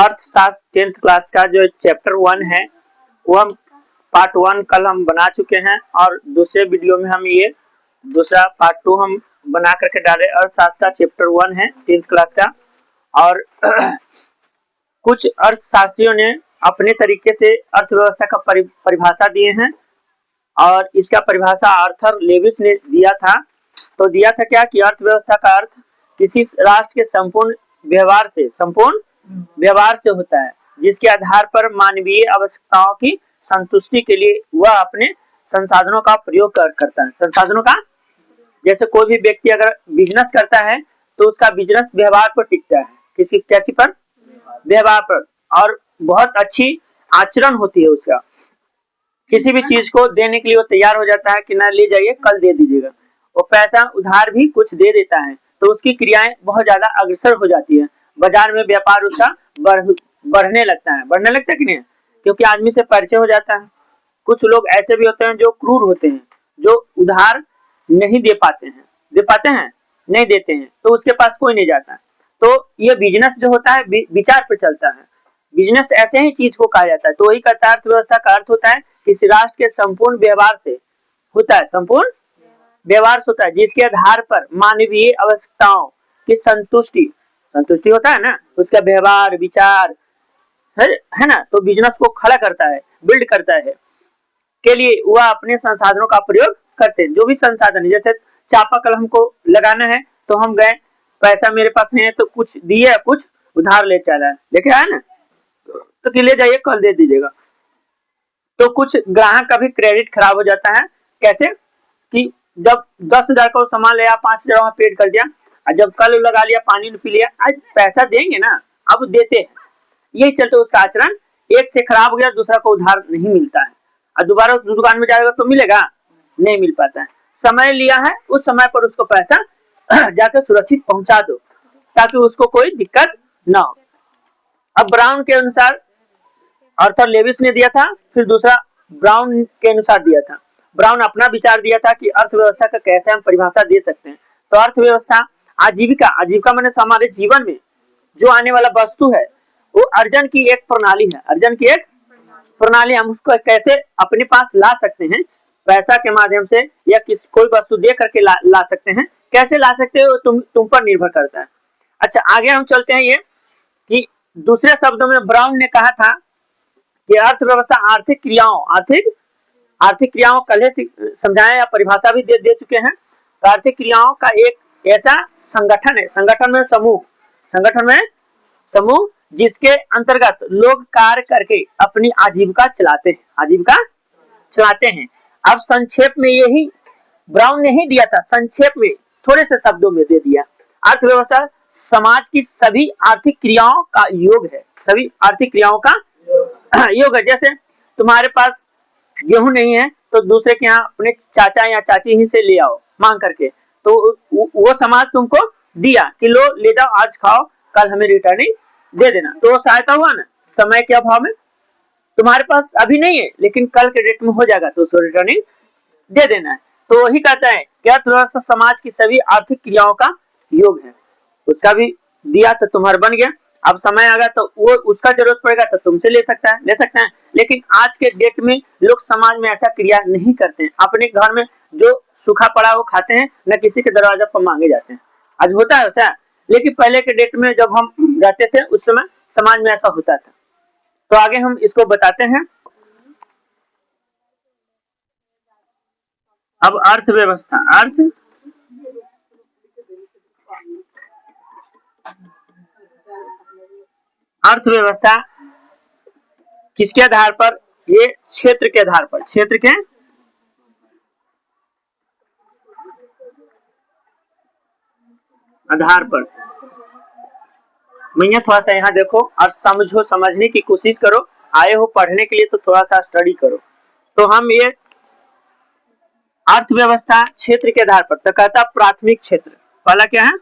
अर्थशास्त्र 10th class का जो चैप्टर 1 है वो हम पार्ट 1 कल हम बना चुके हैं और दूसरे वीडियो में हम ये दूसरा पार्ट 2 हम बना करके डाले। अर्थशास्त्र का चैप्टर 1 है 10th क्लास का और कुछ अर्थशास्त्रियों ने अपने तरीके से अर्थव्यवस्था का परिभाषा दिए हैं और इसका परिभाषा आर्थर लेविस ने दिया था। तो दिया था क्या कि अर्थव्यवस्था का अर्थ किसी राष्ट्र के संपूर्ण व्यवहार से होता है जिसके आधार पर मानवीय आवश्यकताओं की संतुष्टि के लिए वह अपने संसाधनों का प्रयोग करता है। संसाधनों का, जैसे कोई भी व्यक्ति अगर बिजनेस करता है तो उसका बिजनेस व्यवहार पर टिकता है, कैसी पर, व्यवहार पर, और बहुत अच्छी आचरण होती है उसका। किसी भी चीज को देने के लिए वो तैयार हो जाता है कि ना ले जाइए कल दे दीजिएगा। वो पैसा उधार भी कुछ दे देता है तो उसकी क्रियाएं बहुत ज्यादा अग्रसर हो जाती है, बाजार में व्यापार उसका बढ़ने लगता है कि नहीं, क्योंकि आदमी से परिचय हो जाता है। कुछ लोग ऐसे भी होते हैं जो क्रूर होते हैं, जो उधार नहीं दे पाते हैं, नहीं देते हैं तो उसके पास कोई नहीं जाता। तो ये बिजनेस जो होता है विचार पर चलता है। बिजनेस ऐसे ही चीज को कहा जाता है। तो वही कहता है अर्थव्यवस्था का अर्थ होता है किसी राष्ट्र के संपूर्ण व्यवहार से होता है, संपूर्ण व्यवहार से होता है जिसके आधार पर मानवीय आवश्यकताओं की संतुष्टि होता है ना, उसका व्यवहार विचार है ना। तो बिजनेस को खड़ा करता है, बिल्ड करता है के लिए वह अपने संसाधनों का प्रयोग करते हैं। जो भी संसाधन है, जैसे चापाकल हमको लगाना है तो हम गए, पैसा मेरे पास नहीं है तो कुछ दिए, कुछ उधार ले चला है, लेके आया ना, तो कि ले जाइए कल दे दीजिएगा। तो कुछ ग्राहक का भी क्रेडिट खराब हो जाता है। कैसे कि जब 10,000 का सामान ले 5,000 वहां पेड कर दिया और जब कल लगा लिया, पानी पी लिया, आज पैसा देंगे ना, अब देते हैं। यही चलते उसका आचरण एक से खराब हो गया, दूसरा को उधार नहीं मिलता है और दोबारा उस दुकान में जाएगा तो मिलेगा, नहीं मिल पाता है। समय लिया है, उस समय पर उसको पैसा जाकर सुरक्षित पहुंचा दो ताकि उसको कोई दिक्कत ना हो। अब ब्राउन के अनुसार आर्थर लेविस ने दिया था, फिर दूसरा ब्राउन के अनुसार दिया था। ब्राउन अपना विचार दिया था कि अर्थव्यवस्था का कैसे हम परिभाषा दे सकते हैं। तो अर्थव्यवस्था आजीविका माने हमारे जीवन में जो आने वाला वस्तु है वो अर्जन की एक प्रणाली हम उसको कैसे अपने पास ला सकते हैं, पैसा के माध्यम से या कोई वस्तु दे करके ला सकते हैं। कैसे ला सकते हो तुम पर निर्भर करता है। अच्छा, आगे हम चलते हैं। ये कि दूसरे शब्दों में ब्राउन ने कहा था कि अर्थव्यवस्था आर्थिक क्रियाओं कल समझाया या परिभाषा भी दे चुके हैं। तो आर्थिक क्रियाओं का एक ऐसा संगठन है, संगठन में समूह जिसके अंतर्गत लोग कार्य करके अपनी आजीविका चलाते हैं। अब संक्षेप में यही ब्राउन ने ही दिया था, संक्षेप में थोड़े से शब्दों में दे दिया। अर्थव्यवस्था समाज की सभी आर्थिक क्रियाओं का योग है, सभी आर्थिक क्रियाओं का योग है। जैसे तुम्हारे पास गेहूं नहीं है तो दूसरे के यहाँ अपने चाचा या चाची ही से ले आओ मांग करके, तो वो समाज तुमको दिया कि लो ले जाओ, आज खाओ, कल हमें रिटर्निंग दे देना। तो सहायता हुआ ना, समय के अभाव में तुम्हारे पास अभी नहीं है लेकिन कल के डेट में हो जाएगा तो उसको रिटर्निंग दे देना है। तो वही कहता है कि अर्थव्यवस्था समाज की सभी आर्थिक क्रियाओं का योग है। उसका भी दिया तो तुम्हारा बन गया। अब समय आएगा तो वो उसका जरूरत पड़ेगा तो तुमसे ले सकते हैं। लेकिन आज के डेट में लोग समाज में ऐसा क्रिया नहीं करते हैं। अपने घर में जो सूखा पड़ा वो खाते हैं, न किसी के दरवाजा पर मांगे जाते हैं। आज होता है ऐसा, लेकिन पहले के डेट में जब हम रहते थे उस समय समाज में ऐसा होता था। तो आगे हम इसको बताते हैं। अब अर्थव्यवस्था किसके आधार पर, ये क्षेत्र के आधार पर, भैया थोड़ा सा यहाँ देखो और समझने की कोशिश करो। आए हो पढ़ने के लिए तो थोड़ा सा स्टडी करो। तो हम ये अर्थव्यवस्था क्षेत्र के आधार पर, तो कहता प्राथमिक क्षेत्र। पहला क्या है?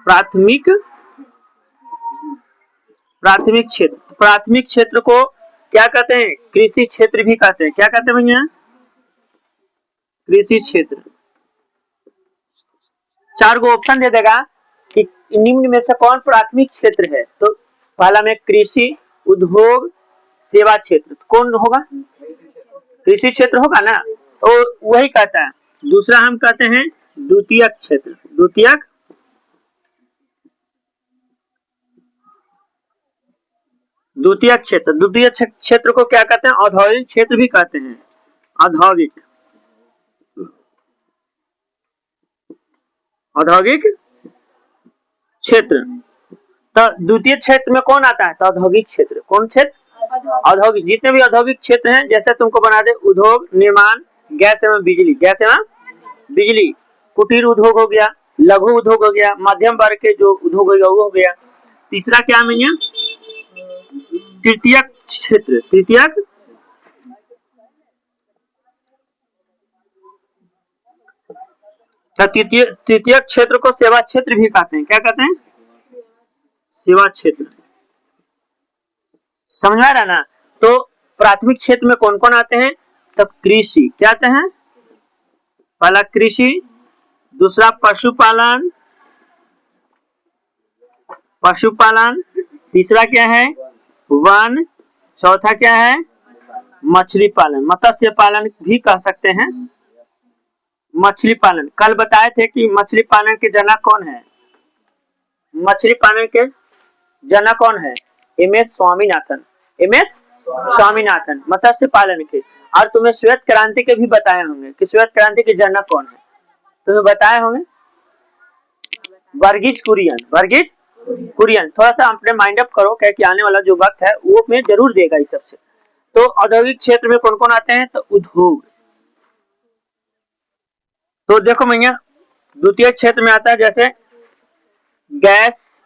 प्राथमिक क्षेत्र। प्राथमिक क्षेत्र को क्या कहते हैं? कृषि क्षेत्र भी कहते हैं। क्या कहते हैं भैया? कृषि क्षेत्र। 4 गो ऑप्शन दे देगा कि निम्न में से कौन प्राथमिक क्षेत्र है? तो पहला में कृषि, उद्योग, सेवा क्षेत्र, कौन होगा? कृषि क्षेत्र होगा ना, तो वही कहता है। दूसरा हम कहते हैं द्वितीयक क्षेत्र। द्वितीयक क्षेत्र, द्वितीय क्षेत्र को क्या कहते हैं? औद्योगिक क्षेत्र भी कहते हैं। औद्योगिक क्षेत्र। तो द्वितीय क्षेत्र में कौन आता है? तो औद्योगिक क्षेत्र। कौन क्षेत्र? औद्योगिक। जितने भी औद्योगिक क्षेत्र हैं, जैसे तुमको बना दे उद्योग, निर्माण, गैस एवं बिजली, गैस एवं बिजली, कुटीर उद्योग हो गया, लघु उद्योग हो गया, मध्यम वर्ग के जो उद्योग हो गया वो हो गया। तीसरा क्या है? तृतीयक क्षेत्र। तृतीयक क्षेत्र को सेवा क्षेत्र भी कहते हैं। क्या कहते हैं? सेवा क्षेत्र। समझ में आ रहा ना? तो प्राथमिक क्षेत्र में कौन कौन आते हैं? तो कृषि, क्या आते हैं? पहला कृषि, दूसरा पशुपालन, तीसरा क्या है? वन, चौथा क्या है? मछली पालन, मत्स्य पालन भी कह सकते हैं। मछली पालन, कल बताए थे कि मछली पालन के जनक कौन है? मछली पालन के जनक कौन है? एम.एस. स्वामीनाथन मत्स्य पालन के। और तुम्हें श्वेत क्रांति के भी बताए होंगे कि श्वेत क्रांति के जनक कौन है, तुम्हें बताए होंगे। वर्गीज कुरियन। थोड़ा सा अपने माइंड अप करो, क्या कि आने वाला जो वक्त है वो में जरूर देगा इस सबसे। तो औद्योगिक क्षेत्र में कौन कौन आते हैं? तो उद्योग। तो देखो भैया, द्वितीय क्षेत्र में आता है जैसे गैस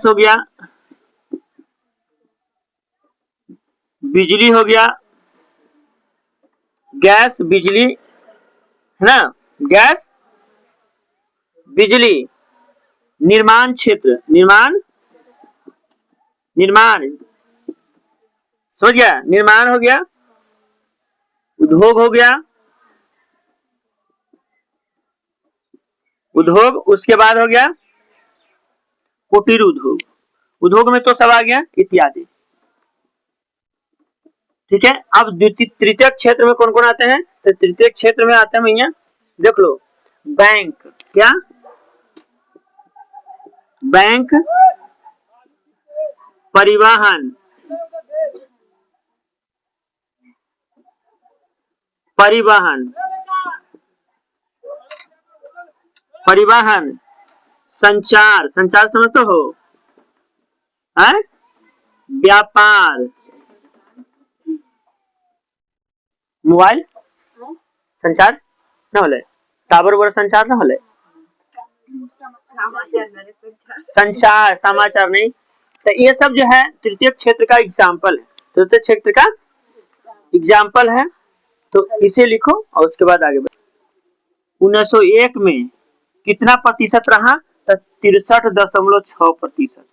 हो गया, बिजली हो गया, गैस बिजली है ना, गैस बिजली। निर्माण क्षेत्र, निर्माण समझ गया? निर्माण हो गया, उद्योग हो गया, उसके बाद हो गया कुटीर उद्योग में तो सब आ गया इत्यादि। ठीक है। अब तृतीय क्षेत्र में कौन कौन आते हैं? तो तृतीय क्षेत्र में आते हैं भैया, देख लो, बैंक, क्या? बैंक, परिवहन, संचार समझते हो? व्यापार, मोबाइल संचार न होले, टावर वर संचार न होले, संचार समाचार नहीं। तो ये सब जो है तृतीय क्षेत्र का एग्जाम्पल है, तृतीय क्षेत्र का एग्जाम्पल है। तो इसे लिखो और उसके बाद आगे बढ़ो। 1901 में कितना प्रतिशत रहा? तो 63.6%।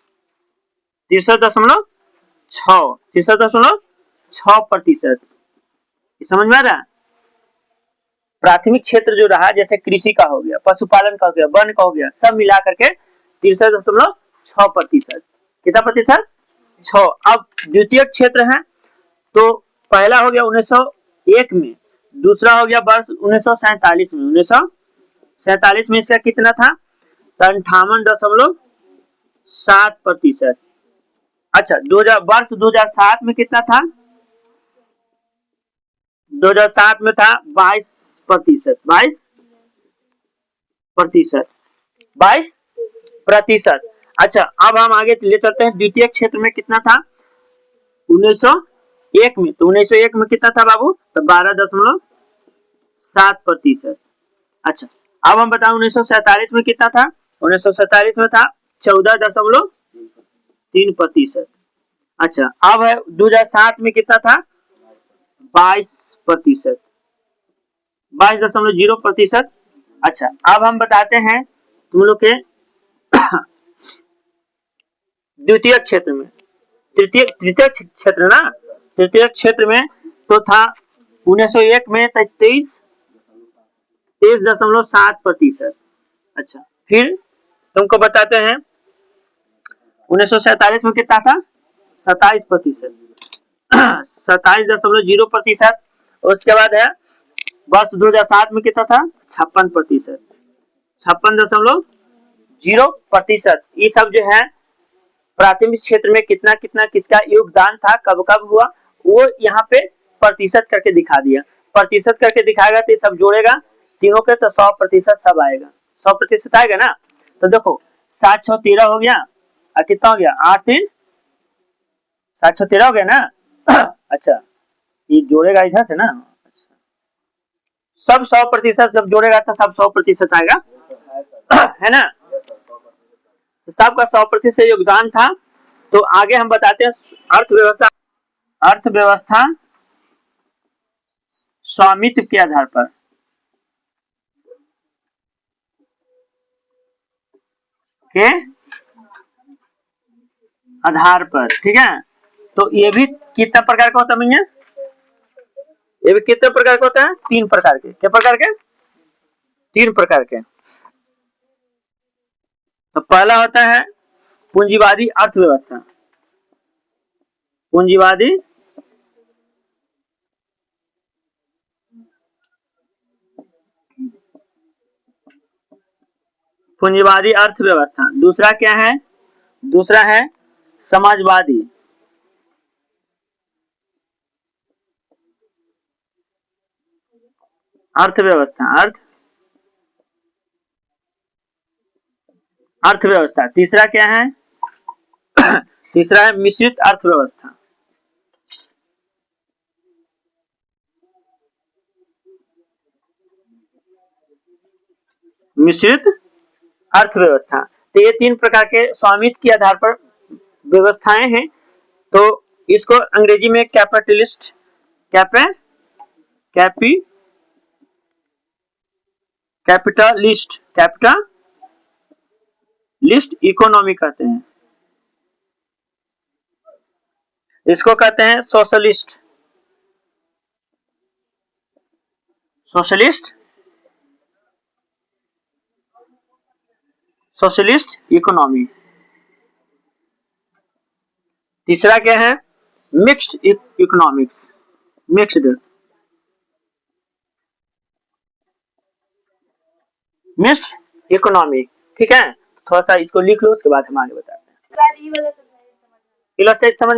63.6%। समझ में आ रहा? प्राथमिक क्षेत्र जो रहा, जैसे कृषि का हो गया, पशुपालन का हो गया, वन का हो गया, सब मिला करके 63.6%। कितना प्रतिशत? 6। अब द्वितीय क्षेत्र है, तो पहला हो गया 1901 में, दूसरा हो गया वर्ष 1947 में। 1947 में इसका कितना था? 58.7%। अच्छा, वर्ष 2007 में कितना था? 2007 में था 22%। 22%। अच्छा, अब हम आगे ले चलते हैं। द्वितीय क्षेत्र में कितना था 1901 में? तो 1901 में कितना था बाबू? तो 12.7%। अच्छा, अब हम बताओ 1947 में कितना था? 1947 में था 14.3%। अच्छा, अब है 2007 में कितना था? 22%, 22.0%। अच्छा, अब हम बताते हैं तुम लोग के द्वितीय क्षेत्र में, तृतीय क्षेत्र ना, तृतीय क्षेत्र में तो था 1901 में 23.7%। अच्छा, फिर तुमको बताते हैं 1947 में कितना था, 27%, 27.0%। उसके बाद है वर्ष 2007 में कितना था, 56%, 56.0%। ये सब जो है प्राथमिक क्षेत्र में कितना कितना किसका योगदान था, कब कब हुआ, वो यहाँ पे प्रतिशत करके दिखा दिया। प्रतिशत करके दिखाएगा तो ये सब जोड़ेगा तीनों के तो 100% सब आएगा, 100% आएगा ना। तो देखो 7-6-13 हो गया और कितना हो गया 8-3 7-6-13 हो गया ना। अच्छा, ये जोड़ेगा इधर से ना, सब 100% जब जोड़ेगा तो सब 100% आएगा, है ना। तो सबका 100% योगदान था। तो आगे हम बताते हैं अर्थव्यवस्था। अर्थव्यवस्था स्वामित्व के आधार पर, के आधार पर, ठीक है। तो ये भी कितना प्रकार का होता है भैया, ये भी कितने प्रकार का होता है, 3 प्रकार के। क्या प्रकार के, 3 प्रकार के। तो पहला होता है पूंजीवादी अर्थव्यवस्था, पूंजीवादी पूंजीवादी अर्थव्यवस्था। दूसरा क्या है, दूसरा है समाजवादी अर्थव्यवस्था, अर्थव्यवस्था। तीसरा क्या है, तीसरा है मिश्रित अर्थव्यवस्था, मिश्रित अर्थव्यवस्था। तो ये 3 प्रकार के स्वामित्व के आधार पर व्यवस्थाएं हैं। तो इसको अंग्रेजी में कैपिटलिस्ट, कैपिटलिस्ट इकोनॉमी कहते हैं। इसको कहते हैं सोशलिस्ट, सोशलिस्ट इकोनॉमी। तीसरा क्या है, मिक्स्ड इकोनॉमिक्स, मिक्स्ड इकोनॉमी, ठीक है। थोड़ा सा इसको लिख लो, उसके बाद हम आगे बताते हैं। समझ